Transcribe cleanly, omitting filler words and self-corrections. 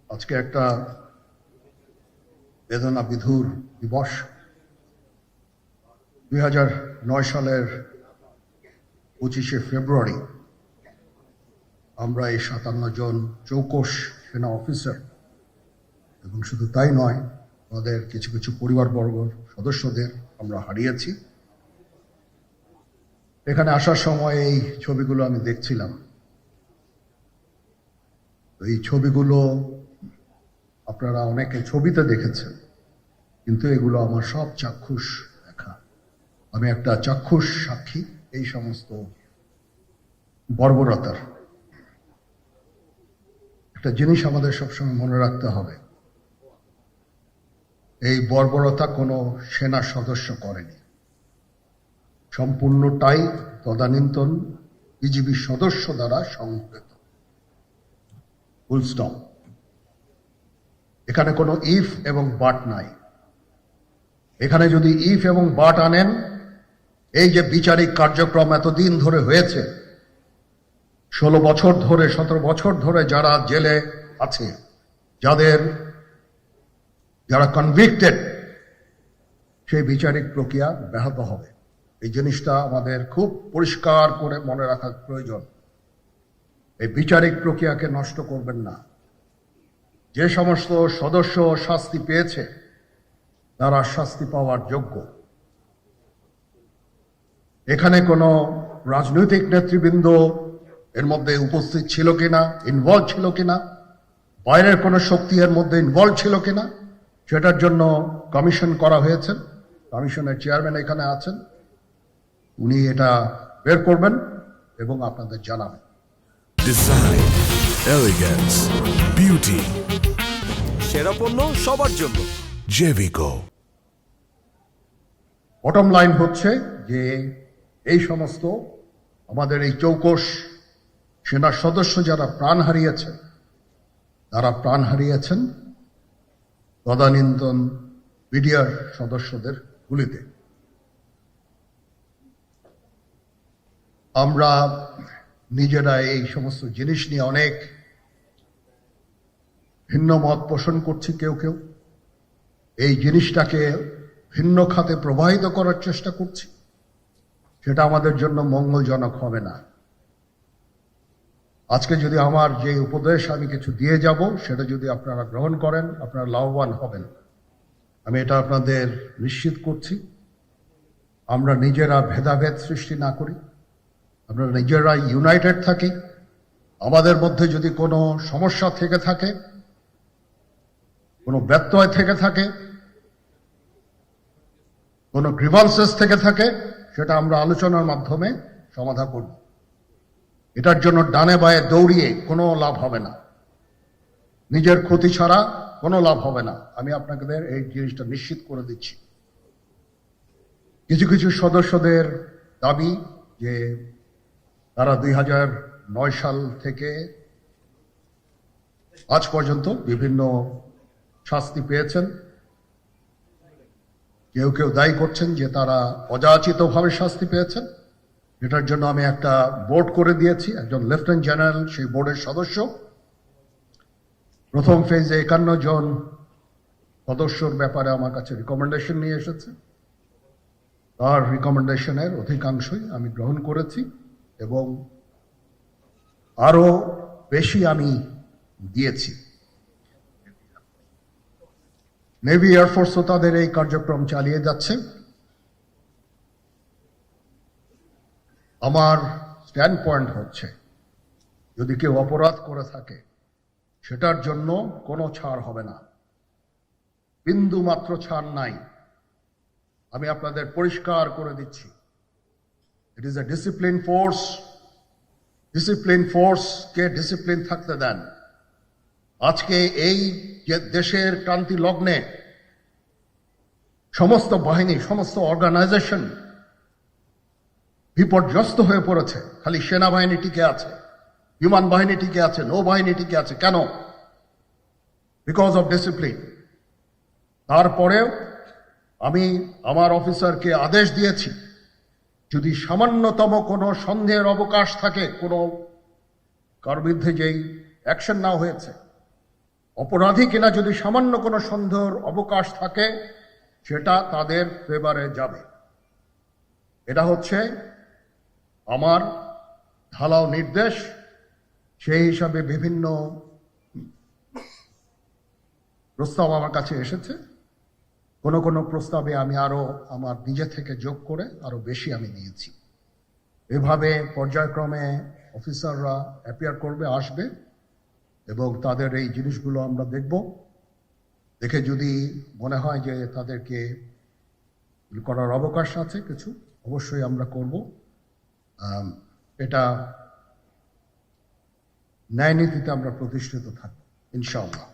আজকে একটা বেদনা বিধুর দিবস। 2009 সালের 25শে ফেব্রুয়ারি আমরা এই 57 জন চৌকস সেনা অফিসার এবং শুধু তাই নয়, আমাদের কিছু কিছু পরিবারবর্গ সদস্যদের আমরা হারিয়েছি। এখানে আসার সময় এই ছবিগুলো আমি দেখছিলাম। এই ছবিগুলো আপনারা অনেকে ছবিতে দেখেছেন, কিন্তু এগুলো আমার সব চাক্ষুষ দেখা। আমি একটা চাক্ষুষ সাক্ষী এই সমস্ত বর্বরতার। একটা জিনিস আমাদের সবসময় মনে রাখতে হবে, এই বর্বরতা কোনো সেনা সদস্য করেনি, সম্পূর্ণটাই তদানীন্তন বিজিবি সদস্য দ্বারা সংঘটিত। Full stop. এখানে কোনো ইফ এবং বাট নাই। এখানে যদি ইফ এবং বাট আনেন, এই যে বিচারিক কার্যক্রম এতদিন ধরে হয়েছে, 16 বছর ধরে 17 বছর ধরে যারা জেলে আছে, যারা কনভিক্টেড, সেই বিচারিক প্রক্রিয়া ব্যাহত হবে। এই জিনিসটা আমাদের খুব পরিষ্কার করে মনে রাখা প্রয়োজন। এই বিচারিক প্রক্রিয়াকে নষ্ট করবেন না। যে সমস্ত সদস্য শাস্তি পেয়েছে তারা শাস্তি পাওয়ার যোগ্য। এখানে কোনো রাজনৈতিক নেতৃবৃন্দ এর মধ্যে উপস্থিত ছিল কিনা, ইনভলভ ছিল কিনা, বাইরের কোনো শক্তি এর মধ্যে ইনভলভ ছিল কিনা, সেটার জন্য কমিশন করা হয়েছে। কমিশনের চেয়ারম্যান এখানে আছেন, উনি এটা বের করবেন এবং আপনাদের জানাবেন। ডিজাইন, এলিগেন্স, বিউটি, সেরা পণ্য সবার জন্য জেভিকো। বটম লাইন হচ্ছে যে এই সমস্ত আমাদের এই চৌকস সেনা সদস্য যারা প্রাণ হারিয়েছেন, তারা প্রাণ হারিয়েছেন তদানীন্তন বিডিআর সদস্যদের গুলিতে। আমরা নিজেরা এই সমস্ত জিনিস নিয়ে অনেক ভিন্ন মত পোষণ করছি। কেউ কেউ এই জিনিসটাকে ভিন্ন খাতে প্রবাহিত করার চেষ্টা করছি। সেটা আমাদের জন্য মঙ্গলজনক হবে না। আজকে যদি আমার যে উপদেশ আমি কিছু দিয়ে যাব, সেটা যদি আপনারা গ্রহণ করেন, আপনারা লাভবান হবেন, আমি এটা আপনাদের নিশ্চিত করছি। আমরা নিজেরা ভেদাভেদ সৃষ্টি না করি, আমরা নিজেরা ইউনাইটেড থাকি। আমাদের মধ্যে যদি কোনো সমস্যা থেকে থাকে, কোনো ব্যত্যয় থেকে থাকে, কোনো গ্রিভান্সেস থেকে থাকে, সেটা আমরা আলোচনার মাধ্যমে সমাধান করব। এটার জন্য ডানে বায়ে দৌড়িয়ে কোনো লাভ হবে না, নিজের ক্ষতি ছাড়া কোনো লাভ হবে না। আমি আপনাদের এই জিনিসটা নিশ্চিত করে দিচ্ছি। কিছু কিছু সদস্যদের দাবি যে তারা 2009 সাল থেকে আজ পর্যন্ত বিভিন্ন শাস্তি পেয়েছেন। কেউ কেউ দায়ী করছেন যে তারা অযাচিতভাবে শাস্তি পেয়েছেন। এটার জন্য আমি একটা বোর্ড করে দিয়েছি, একজন লেফটেন্যান্ট জেনারেল সেই বোর্ডের সদস্য। প্রথম ফেজে 51 জন সদস্যর ব্যাপারে আমার কাছে রিকমেন্ডেশন নিয়ে এসেছে। তার রিকমেন্ডেশনের অধিকাংশই আমি গ্রহণ করেছি এবং আরো বেশি আমি দিয়েছি। নেভি এয়ারফোর্সও তাদের এই কার্যক্রম চালিয়ে যাচ্ছে। আমার স্ট্যান্ড পয়েন্ট হচ্ছে, যদি কেউ অপরাধ করে থাকে সেটার জন্য কোনো ছাড় হবে না, বিন্দু মাত্র ছাড় নাই। আমি আপনাদের পরিষ্কার করে দিচ্ছি, it is a discipline force. Discipline ফোর্সকে ডিসিপ্লিন থাকতে দেন। আজকে এই যে দেশের ক্রান্তি লগ্নে সমস্ত বাহিনী, সমস্ত অর্গানাইজেশন বিপর্যস্ত হয়ে পড়েছে। খালি সেনাবাহিনী টিকে আছে, বিমান বাহিনী টিকে আছে, নৌবাহিনী টিকে আছে। কেন? Because of discipline. তারপরেও আমি আমার অফিসারকে আদেশ দিয়েছি, যদি সামান্যতম কোনো সন্দেহের অবকাশ থাকে, কোনো কার বিরুদ্ধে যেই অ্যাকশন নেওয়া হয়েছে, অপরাধী কিনা যদি সামান্য কোনো সন্দেহের অবকাশ থাকে সেটা তাদের ফেভারে যাবে। এটা হচ্ছে আমার ঢালাও নির্দেশ। সেই হিসাবে বিভিন্ন প্রস্তাব আমার কাছে এসেছে। কোনো কোনো প্রস্তাবে আমি আরো আমার নিজে থেকে যোগ করে আরো বেশি আমি নিয়েছি। এভাবে পর্যায়ক্রমে অফিসাররা অ্যাপিয়ার করবে, আসবে, এবং তাদের এই জিনিসগুলো আমরা দেখব। দেখে যদি মনে হয় যে তাদেরকে করার অবকাশ আছে কিছু, অবশ্যই আমরা করব। এটা ন্যায় নীতিতে আমরা প্রতিষ্ঠিত থাকব ইনশাআল্লাহ।